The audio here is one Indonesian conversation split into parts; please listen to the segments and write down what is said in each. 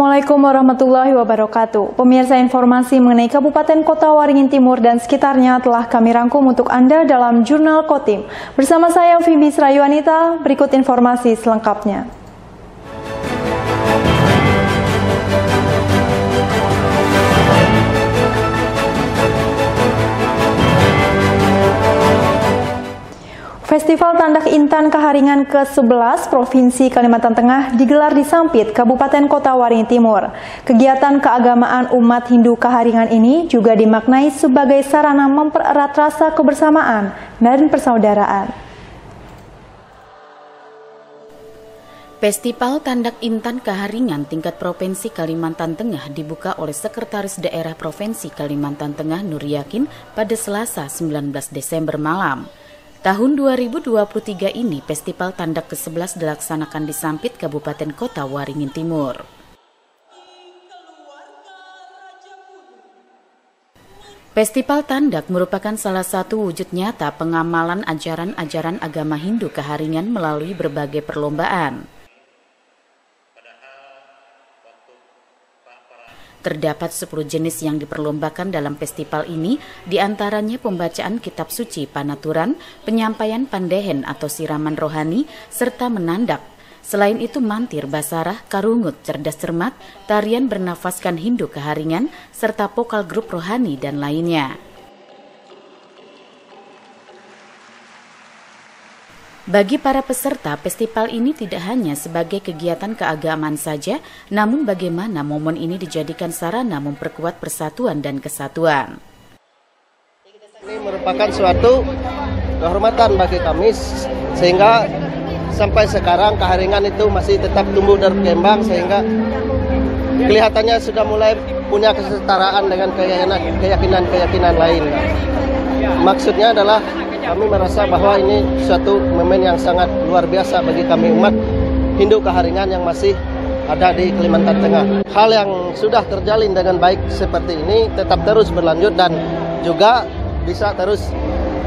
Assalamualaikum warahmatullahi wabarakatuh. Pemirsa, informasi mengenai Kabupaten Kota Waringin Timur dan sekitarnya telah kami rangkum untuk Anda dalam Jurnal Kotim. Bersama saya Fibi Srayuanita, berikut informasi selengkapnya. Festival Tandak Intan Kaharingan ke-11 Provinsi Kalimantan Tengah digelar di Sampit, Kabupaten Kota Waringin Timur. Kegiatan keagamaan umat Hindu Kaharingan ini juga dimaknai sebagai sarana mempererat rasa kebersamaan dan persaudaraan. Festival Tandak Intan Kaharingan tingkat Provinsi Kalimantan Tengah dibuka oleh Sekretaris Daerah Provinsi Kalimantan Tengah Nur Yakin pada Selasa 19 Desember malam. Tahun 2023 ini, Festival Tandak ke-11 dilaksanakan di Sampit, Kabupaten Kota Waringin Timur. Festival Tandak merupakan salah satu wujud nyata pengamalan ajaran-ajaran agama Hindu Kaharingan melalui berbagai perlombaan. Terdapat 10 jenis yang diperlombakan dalam festival ini, diantaranya pembacaan kitab suci Panaturan, penyampaian pandehen atau siraman rohani, serta menandak. Selain itu mantir, basarah, karungut, cerdas cermat, tarian bernafaskan Hindu Kaharingan, serta vokal grup rohani dan lainnya. Bagi para peserta, festival ini tidak hanya sebagai kegiatan keagamaan saja, namun bagaimana momen ini dijadikan sarana memperkuat persatuan dan kesatuan. Ini merupakan suatu kehormatan bagi kami, sehingga sampai sekarang Kaharingan itu masih tetap tumbuh dan berkembang, sehingga kelihatannya sudah mulai punya kesetaraan dengan keyakinan-keyakinan lain. Maksudnya adalah kami merasa bahwa ini suatu momen yang sangat luar biasa bagi kami umat Hindu Kaharingan yang masih ada di Kalimantan Tengah. Hal yang sudah terjalin dengan baik seperti ini tetap terus berlanjut dan juga bisa terus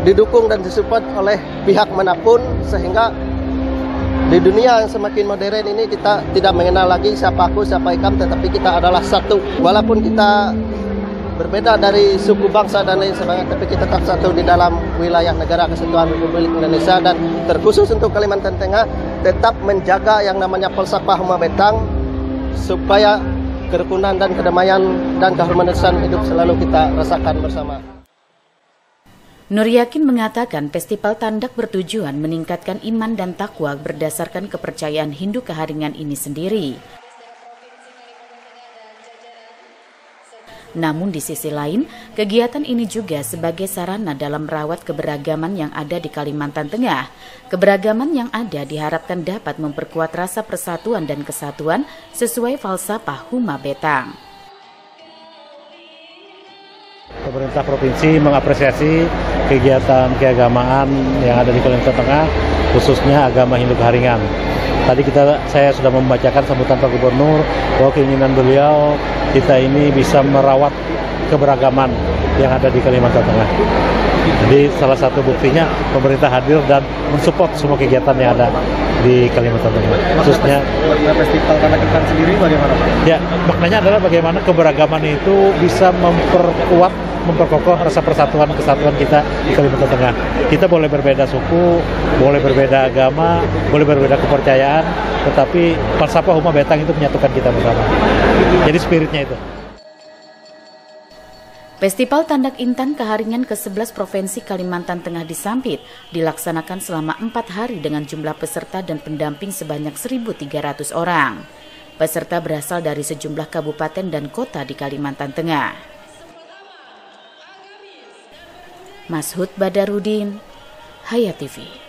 didukung dan disupport oleh pihak manapun, sehingga di dunia yang semakin modern ini kita tidak mengenal lagi siapa aku, siapa ikam, tetapi kita adalah satu. Walaupun kita berbeda dari suku bangsa dan lain sebagainya, tapi kita tetap satu di dalam wilayah negara kesatuan Republik Indonesia, dan terkhusus untuk Kalimantan Tengah tetap menjaga yang namanya falsafah Huma Betang supaya kerukunan dan kedamaian dan keharmonisan hidup selalu kita rasakan bersama. Nur Yakin mengatakan festival Tandak bertujuan meningkatkan iman dan takwa berdasarkan kepercayaan Hindu Kaharingan ini sendiri. Namun di sisi lain, kegiatan ini juga sebagai sarana dalam merawat keberagaman yang ada di Kalimantan Tengah. Keberagaman yang ada diharapkan dapat memperkuat rasa persatuan dan kesatuan sesuai falsafah Huma Betang. Pemerintah provinsi mengapresiasi kegiatan keagamaan yang ada di Kalimantan Tengah, khususnya agama Hindu Kaharingan. Tadi saya sudah membacakan sambutan Pak Gubernur bahwa keinginan beliau kita ini bisa merawat keberagaman yang ada di Kalimantan Tengah. Jadi salah satu buktinya pemerintah hadir dan mensupport semua kegiatan yang ada di Kalimantan Tengah. Khususnya Festival Tandak Intan sendiri bagaimana Pak? Ya, maknanya adalah bagaimana keberagaman itu bisa memperkokoh rasa persatuan kesatuan kita di Kalimantan Tengah. Kita boleh berbeda suku, boleh berbeda agama, boleh berbeda kepercayaan, tetapi falsafah Huma Betang itu menyatukan kita bersama. Jadi spiritnya itu. Festival Tandak Intan Kaharingan ke-11 Provinsi Kalimantan Tengah di Sampit dilaksanakan selama 4 hari dengan jumlah peserta dan pendamping sebanyak 1.300 orang. Peserta berasal dari sejumlah kabupaten dan kota di Kalimantan Tengah. Mashud Badarudin, Hayat TV.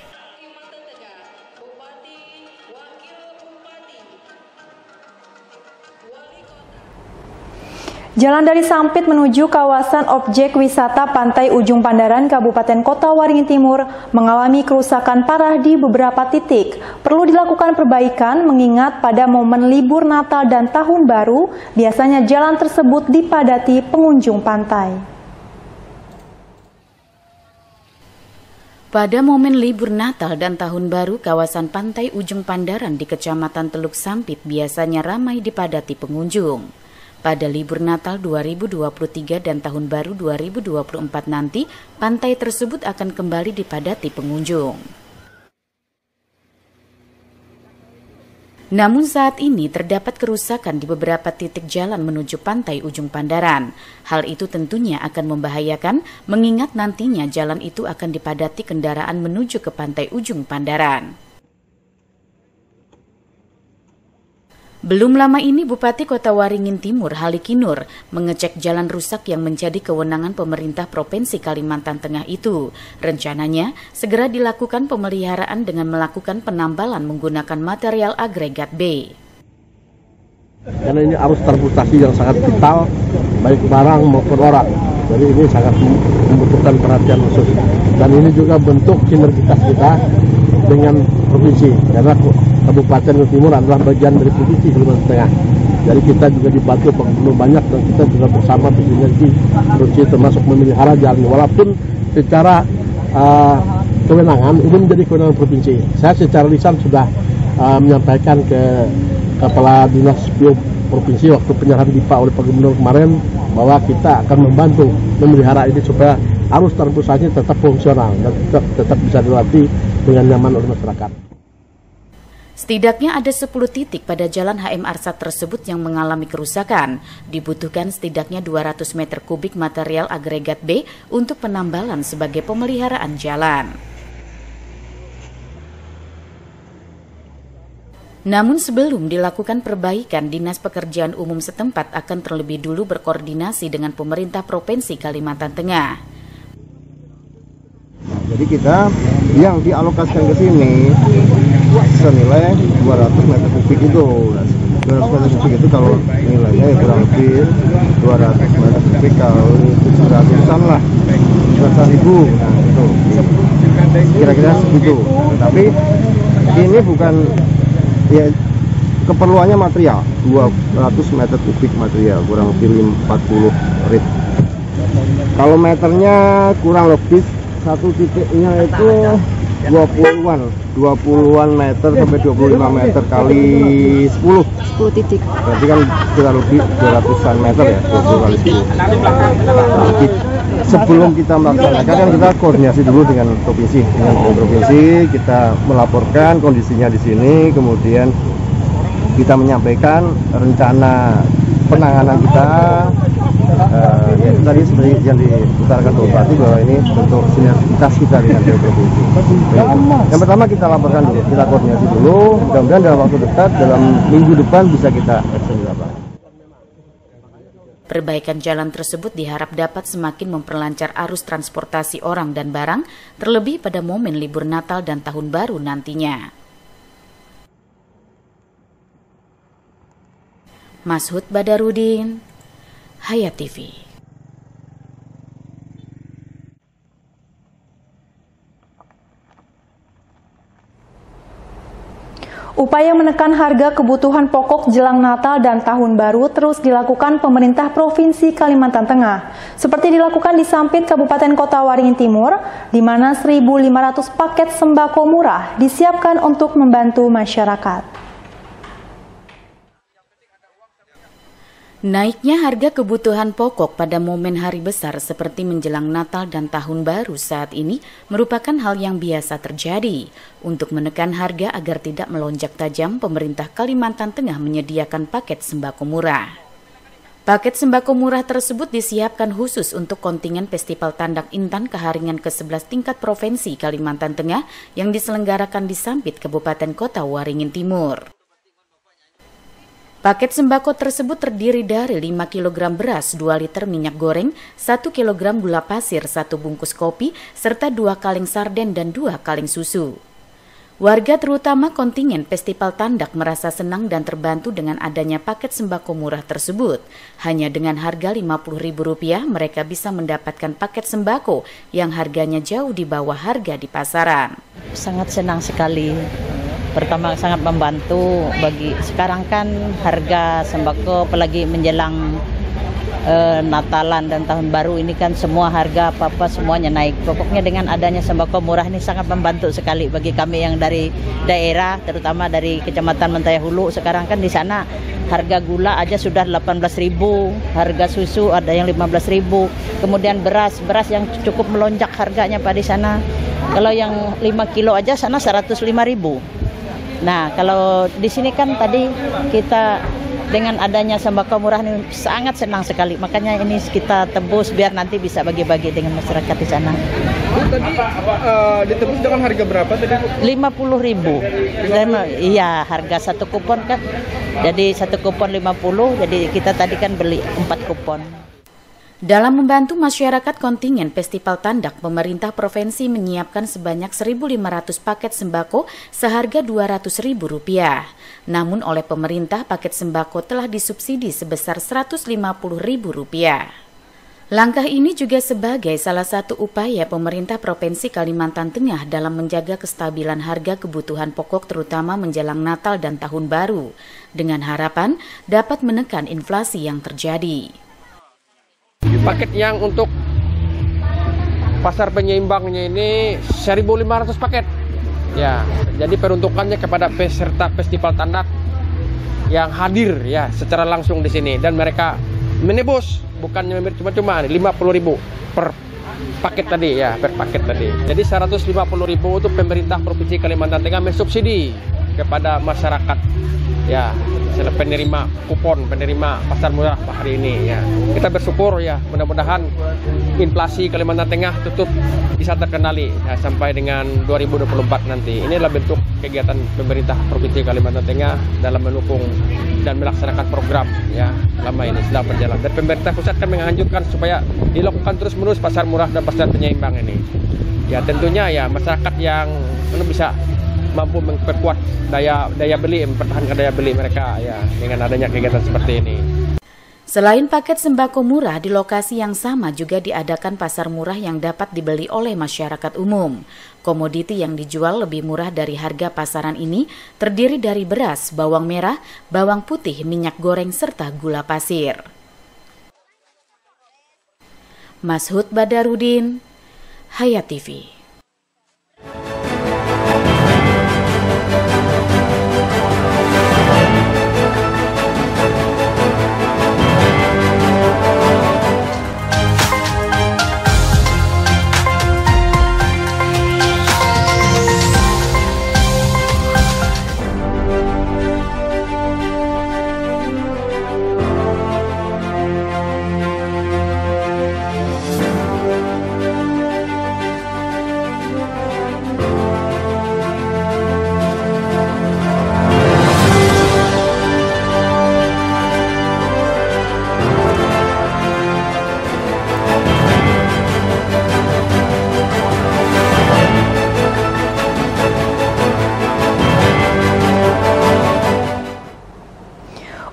Jalan dari Sampit menuju kawasan objek wisata Pantai Ujung Pandaran, Kabupaten Kota Waringin Timur mengalami kerusakan parah di beberapa titik. Perlu dilakukan perbaikan mengingat pada momen libur Natal dan Tahun Baru, biasanya jalan tersebut dipadati pengunjung pantai. Pada momen libur Natal dan Tahun Baru, kawasan Pantai Ujung Pandaran di Kecamatan Teluk Sampit biasanya ramai dipadati pengunjung. Pada libur Natal 2023 dan Tahun Baru 2024 nanti, pantai tersebut akan kembali dipadati pengunjung. Namun saat ini terdapat kerusakan di beberapa titik jalan menuju Pantai Ujung Pandaran. Hal itu tentunya akan membahayakan mengingat nantinya jalan itu akan dipadati kendaraan menuju ke Pantai Ujung Pandaran. Belum lama ini Bupati Kota Waringin Timur Haliki Nur mengecek jalan rusak yang menjadi kewenangan pemerintah Provinsi Kalimantan Tengah itu. Rencananya segera dilakukan pemeliharaan dengan melakukan penambalan menggunakan material agregat B. Karena ini arus transportasi yang sangat vital, baik barang maupun orang. Jadi ini sangat membutuhkan perhatian khusus. Dan ini juga bentuk sinergitas kita dengan provinsi, karena Kabupaten Timur adalah bagian dari provinsi Kalimantan Tengah. Jadi kita juga dibantu banyak dan kita juga bersama bersinergi provinsi termasuk memelihara jalan. Walaupun secara kewenangan ini menjadi kewenangan provinsi. Saya secara lisan sudah menyampaikan ke Kepala Dinas PU Provinsi waktu penyerahan DIPA oleh Pak Gubernur kemarin bahwa kita akan membantu memelihara ini supaya arus transportasi tetap fungsional dan tetap bisa dilalui dengan nyaman oleh masyarakat. Setidaknya ada 10 titik pada jalan HM Arsat tersebut yang mengalami kerusakan. Dibutuhkan setidaknya 200 meter kubik material agregat B untuk penambalan sebagai pemeliharaan jalan. Namun sebelum dilakukan perbaikan, Dinas Pekerjaan Umum setempat akan terlebih dulu berkoordinasi dengan pemerintah Provinsi Kalimantan Tengah. Jadi kita yang dialokasikan ke sini senilai 200 meter kubik itu. 200 meter kubik itu kalau nilainya ya kurang lebih 200 meter kubik kalau 700-an lah, 700.000. Nah itu kira-kira segitu. Tapi ini bukan ya keperluannya material 200 meter kubik material kurang lebih 40 rit. Kalau meternya kurang lebih satu titiknya itu 20-an meter sampai 25 meter kali 10 titik. Berarti kan kurang lebih 200-an meter ya, 20 kali 10. Sebelum kita melaksanakan kan kita koordinasi dulu dengan provinsi, kita melaporkan kondisinya di sini, kemudian kita menyampaikan rencana penanganan kita. Ya tadi seperti yang diutarakan Bupati bahwa ini bentuk sinergitas kita dengan provinsi. Yang pertama kita laporkan dulu, kita koordinasi dulu, mudah-mudahan dalam waktu dekat, dalam minggu depan bisa kita action di lapangan. Perbaikan jalan tersebut diharap dapat semakin memperlancar arus transportasi orang dan barang, terlebih pada momen libur Natal dan Tahun Baru nantinya. Mashud Badarudin, Hayat TV. Upaya menekan harga kebutuhan pokok jelang Natal dan Tahun Baru terus dilakukan pemerintah Provinsi Kalimantan Tengah. Seperti dilakukan di Sampit, Kabupaten Kota Waringin Timur, di mana 1.500 paket sembako murah disiapkan untuk membantu masyarakat. Naiknya harga kebutuhan pokok pada momen hari besar seperti menjelang Natal dan Tahun Baru saat ini merupakan hal yang biasa terjadi. Untuk menekan harga agar tidak melonjak tajam, pemerintah Kalimantan Tengah menyediakan paket sembako murah. Paket sembako murah tersebut disiapkan khusus untuk kontingen Festival Tandak Intan Keharingan ke-11 tingkat Provinsi Kalimantan Tengah yang diselenggarakan di Sampit, Kabupaten Kota Waringin Timur. Paket sembako tersebut terdiri dari 5 kg beras, 2 liter minyak goreng, 1 kg gula pasir, 1 bungkus kopi, serta 2 kaleng sarden dan 2 kaleng susu. Warga terutama kontingen Festival Tandak merasa senang dan terbantu dengan adanya paket sembako murah tersebut. Hanya dengan harga Rp50.000 mereka bisa mendapatkan paket sembako yang harganya jauh di bawah harga di pasaran. Sangat senang sekali. Pertama sangat membantu bagi sekarang kan harga sembako apalagi menjelang Natalan dan Tahun Baru ini kan semua harga apa-apa semuanya naik. Pokoknya dengan adanya sembako murah ini sangat membantu sekali bagi kami yang dari daerah, terutama dari Kecamatan Mentaya Hulu. Sekarang kan di sana harga gula aja sudah 18.000, harga susu ada yang 15.000. Kemudian beras yang cukup melonjak harganya Pak di sana. Kalau yang 5 kilo aja sana 105.000. Nah, kalau di sini kan tadi kita dengan adanya sembako murah ini sangat senang sekali. Makanya ini kita tebus biar nanti bisa bagi-bagi dengan masyarakat di sana. Bu, tadi ditebus dengan harga berapa tadi? 50.000. Iya, harga satu kupon kan. Jadi satu kupon 50, jadi kita tadi kan beli 4 kupon. Dalam membantu masyarakat kontingen Festival Tandak, pemerintah provinsi menyiapkan sebanyak 1.500 paket sembako seharga Rp200.000. Namun oleh pemerintah paket sembako telah disubsidi sebesar Rp150.000. Langkah ini juga sebagai salah satu upaya pemerintah Provinsi Kalimantan Tengah dalam menjaga kestabilan harga kebutuhan pokok terutama menjelang Natal dan Tahun Baru, dengan harapan dapat menekan inflasi yang terjadi. Paket yang untuk pasar penyeimbangnya ini 1.500 paket. Ya, jadi peruntukannya kepada peserta Festival Tandak yang hadir ya secara langsung di sini, dan mereka menebus bukannya cuma-cuma 50.000 per paket tadi ya, per paket tadi. Jadi 150.000 itu pemerintah Provinsi Kalimantan Tengah mensubsidi kepada masyarakat ya, penerima kupon, penerima pasar murah hari ini ya. Kita bersyukur ya, mudah-mudahan inflasi Kalimantan Tengah tutup bisa terkendali ya, sampai dengan 2024 nanti. Ini adalah bentuk kegiatan pemerintah Provinsi Kalimantan Tengah dalam mendukung dan melaksanakan program ya selama ini sedang berjalan. Dan pemerintah pusat kan menganjurkan supaya dilakukan terus-menerus pasar murah dan pasar penyeimbang ini. Ya tentunya ya masyarakat yang bisa mampu memperkuat daya beli, mempertahankan daya beli mereka ya dengan adanya kegiatan seperti ini. Selain paket sembako murah, di lokasi yang sama juga diadakan pasar murah yang dapat dibeli oleh masyarakat umum. Komoditi yang dijual lebih murah dari harga pasaran ini terdiri dari beras, bawang merah, bawang putih, minyak goreng, serta gula pasir. Mashud Badarudin, Hayat TV.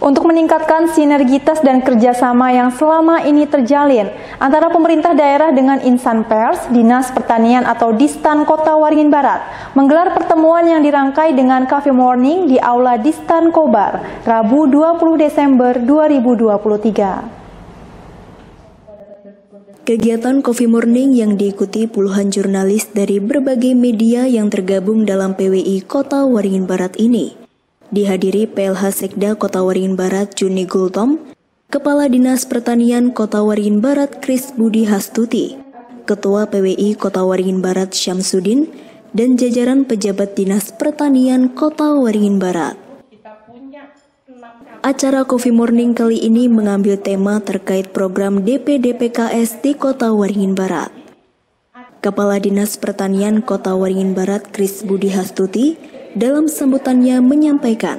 Untuk meningkatkan sinergitas dan kerjasama yang selama ini terjalin antara pemerintah daerah dengan insan pers, Dinas Pertanian atau Distan Kota Waringin Barat menggelar pertemuan yang dirangkai dengan Coffee Morning di Aula Distan Kobar, Rabu 20 Desember 2023. Kegiatan Coffee Morning yang diikuti puluhan jurnalis dari berbagai media yang tergabung dalam PWI Kota Waringin Barat ini dihadiri PLH Sekda Kota Waringin Barat Juni Gultom, Kepala Dinas Pertanian Kota Waringin Barat Kris Budi Hastuti, Ketua PWI Kota Waringin Barat Syamsuddin, dan jajaran pejabat Dinas Pertanian Kota Waringin Barat. Acara Coffee Morning kali ini mengambil tema terkait program DPDPKS di Kota Waringin Barat. Kepala Dinas Pertanian Kota Waringin Barat Kris Budi Hastuti dalam sambutannya menyampaikan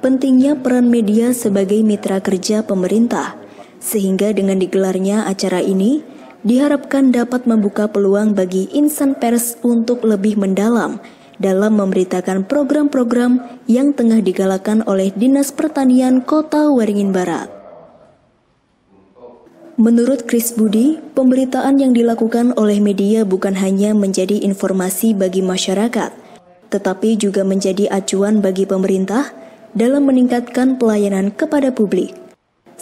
pentingnya peran media sebagai mitra kerja pemerintah, sehingga dengan digelarnya acara ini diharapkan dapat membuka peluang bagi insan pers untuk lebih mendalam dalam memberitakan program-program yang tengah digalakan oleh Dinas Pertanian Kota Waringin Barat. Menurut Kris Budi, pemberitaan yang dilakukan oleh media bukan hanya menjadi informasi bagi masyarakat, tetapi juga menjadi acuan bagi pemerintah dalam meningkatkan pelayanan kepada publik.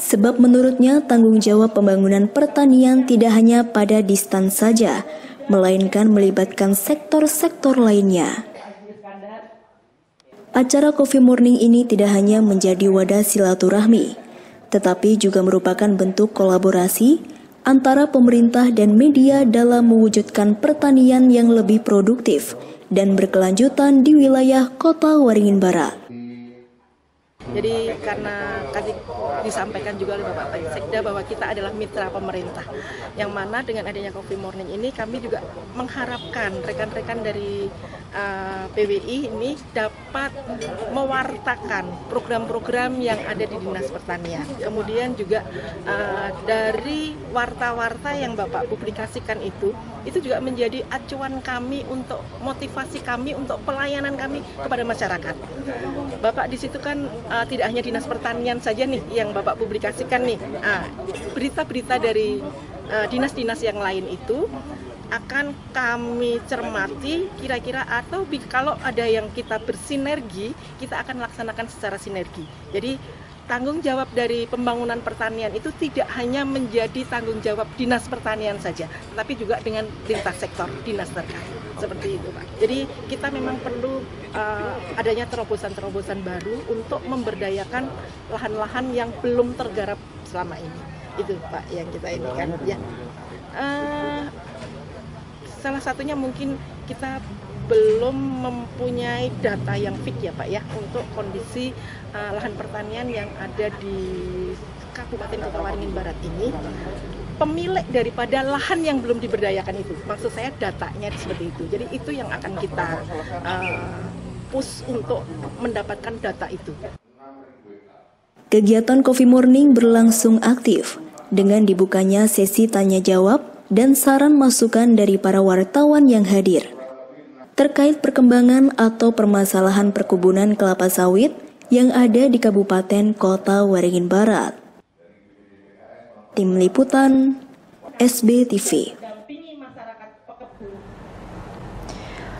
Sebab menurutnya tanggung jawab pembangunan pertanian tidak hanya pada Distan saja, melainkan melibatkan sektor-sektor lainnya. Acara Coffee Morning ini tidak hanya menjadi wadah silaturahmi, tetapi juga merupakan bentuk kolaborasi antara pemerintah dan media dalam mewujudkan pertanian yang lebih produktif dan berkelanjutan di wilayah Kota Waringin Barat. Jadi karena tadi disampaikan juga oleh Bapak Sekda bahwa kita adalah mitra pemerintah, yang mana dengan adanya Coffee Morning ini kami juga mengharapkan rekan-rekan dari PWI ini dapat mewartakan program-program yang ada di Dinas Pertanian. Kemudian juga dari warta-warta yang Bapak publikasikan itu juga menjadi acuan kami untuk motivasi kami untuk pelayanan kami kepada masyarakat. Bapak di situ kan tidak hanya Dinas Pertanian saja nih yang Bapak publikasikan nih. Berita-berita dari dinas-dinas yang lain itu akan kami cermati kira-kira, atau kalau ada yang kita bersinergi, kita akan laksanakan secara sinergi. Jadi tanggung jawab dari pembangunan pertanian itu tidak hanya menjadi tanggung jawab Dinas Pertanian saja, tetapi juga dengan lintas sektor dinas terkait. Seperti itu, Pak. Jadi kita memang perlu adanya terobosan-terobosan baru untuk memberdayakan lahan-lahan yang belum tergarap selama ini. Itu, Pak, yang kita ini kan. Ya. Salah satunya mungkin kita belum mempunyai data yang fix ya Pak ya untuk kondisi lahan pertanian yang ada di Kabupaten Kota Waringin Barat ini. Pemilik daripada lahan yang belum diberdayakan itu, maksud saya datanya seperti itu. Jadi itu yang akan kita push untuk mendapatkan data itu. Kegiatan Coffee Morning berlangsung aktif dengan dibukanya sesi tanya jawab dan saran masukan dari para wartawan yang hadir terkait perkembangan atau permasalahan perkebunan kelapa sawit yang ada di Kabupaten Kota Waringin Barat. Tim Liputan SBTV.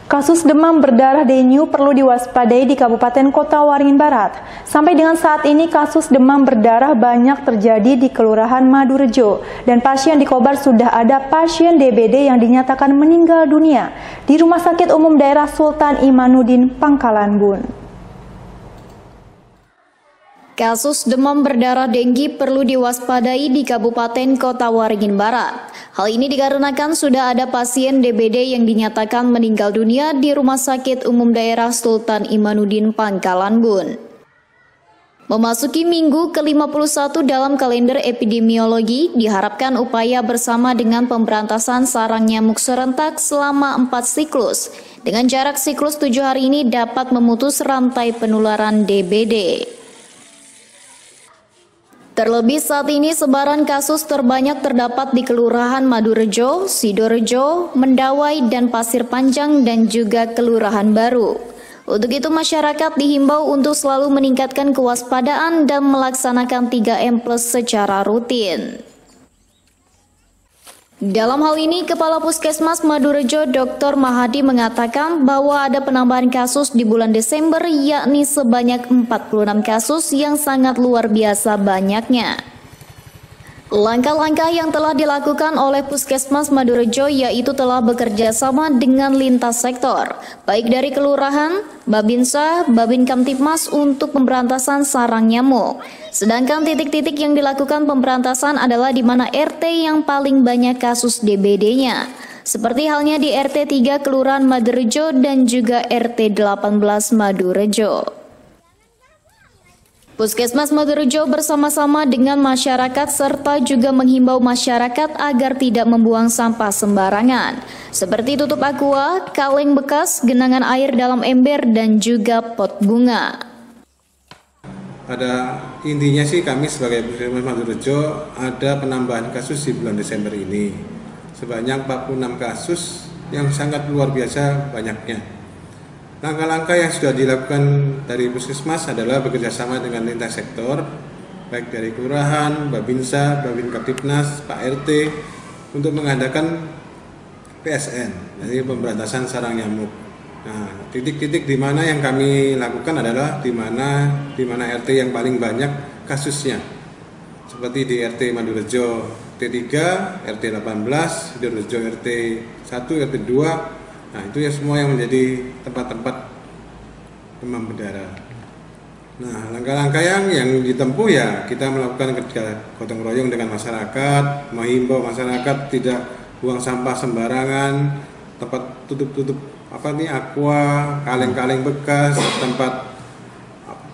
Kasus demam berdarah dengue perlu diwaspadai di Kabupaten Kota Waringin Barat. Sampai dengan saat ini kasus demam berdarah banyak terjadi di Kelurahan Madurejo dan pasien di Kobar sudah ada pasien DBD yang dinyatakan meninggal dunia di Rumah Sakit Umum Daerah Sultan Imanuddin Pangkalan Bun. Kasus demam berdarah dengue perlu diwaspadai di Kabupaten Kota Waringin Barat. Hal ini dikarenakan sudah ada pasien DBD yang dinyatakan meninggal dunia di Rumah Sakit Umum Daerah Sultan Imanuddin Pangkalan Bun. Memasuki minggu ke-51 dalam kalender epidemiologi, diharapkan upaya bersama dengan pemberantasan sarang nyamuk serentak selama 4 siklus. Dengan jarak siklus 7 hari ini dapat memutus rantai penularan DBD. Terlebih saat ini sebaran kasus terbanyak terdapat di Kelurahan Madurejo, Sidorejo, Mendawai, dan Pasir Panjang dan juga Kelurahan Baru. Untuk itu masyarakat dihimbau untuk selalu meningkatkan kewaspadaan dan melaksanakan 3M+ secara rutin. Dalam hal ini, Kepala Puskesmas Madurejo Dr. Mahadi mengatakan bahwa ada penambahan kasus di bulan Desember yakni sebanyak 46 kasus yang sangat luar biasa banyaknya. Langkah-langkah yang telah dilakukan oleh Puskesmas Madurejo yaitu telah bekerja sama dengan lintas sektor, baik dari kelurahan, Babinsa, Babin Kamtipmas untuk pemberantasan sarang nyamuk. Sedangkan titik-titik yang dilakukan pemberantasan adalah di mana RT yang paling banyak kasus DBD-nya, seperti halnya di RT 3 Kelurahan Madurejo dan juga RT 18 Madurejo. Puskesmas Madurejo bersama-sama dengan masyarakat serta juga menghimbau masyarakat agar tidak membuang sampah sembarangan, seperti tutup aqua, kaleng bekas, genangan air dalam ember, dan juga pot bunga. Pada intinya sih kami sebagai Puskesmas Madurejo ada penambahan kasus di bulan Desember ini. Sebanyak 46 kasus yang sangat luar biasa banyaknya. Langkah-langkah yang sudah dilakukan dari Puskesmas adalah bekerjasama dengan lintas sektor, baik dari Kelurahan, Babinsa, Babin Kaptipnas, Pak RT, untuk mengadakan PSN, jadi pemberantasan sarang nyamuk. Nah, titik-titik di mana yang kami lakukan adalah di mana RT yang paling banyak kasusnya. seperti di RT Mandurejo RT 3, RT 18, Sidorejo RT 1, RT 2. Nah, itu ya semua yang menjadi tempat-tempat demam berdarah. Nah, langkah-langkah yang ditempuh ya kita melakukan kerja gotong royong dengan masyarakat, menghimbau masyarakat tidak buang sampah sembarangan, tempat tutup aqua, kaleng-kaleng bekas, tempat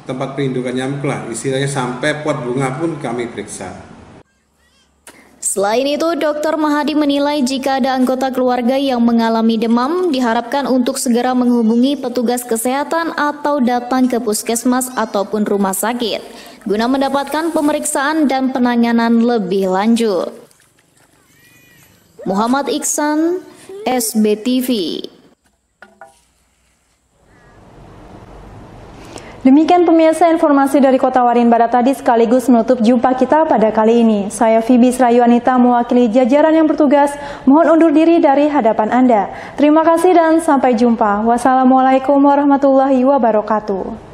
perlindungan nyamuk lah, istilahnya sampai pot bunga pun kami periksa. Selain itu, Dr. Mahadi menilai jika ada anggota keluarga yang mengalami demam, diharapkan untuk segera menghubungi petugas kesehatan atau datang ke puskesmas ataupun rumah sakit, guna mendapatkan pemeriksaan dan penanganan lebih lanjut. Muhammad Iksan, SBTV. Demikian pemirsa informasi dari Kota Waringin Barat tadi sekaligus menutup jumpa kita pada kali ini. Saya Fibis Rayu Anita mewakili jajaran yang bertugas mohon undur diri dari hadapan Anda. Terima kasih dan sampai jumpa. Wassalamualaikum warahmatullahi wabarakatuh.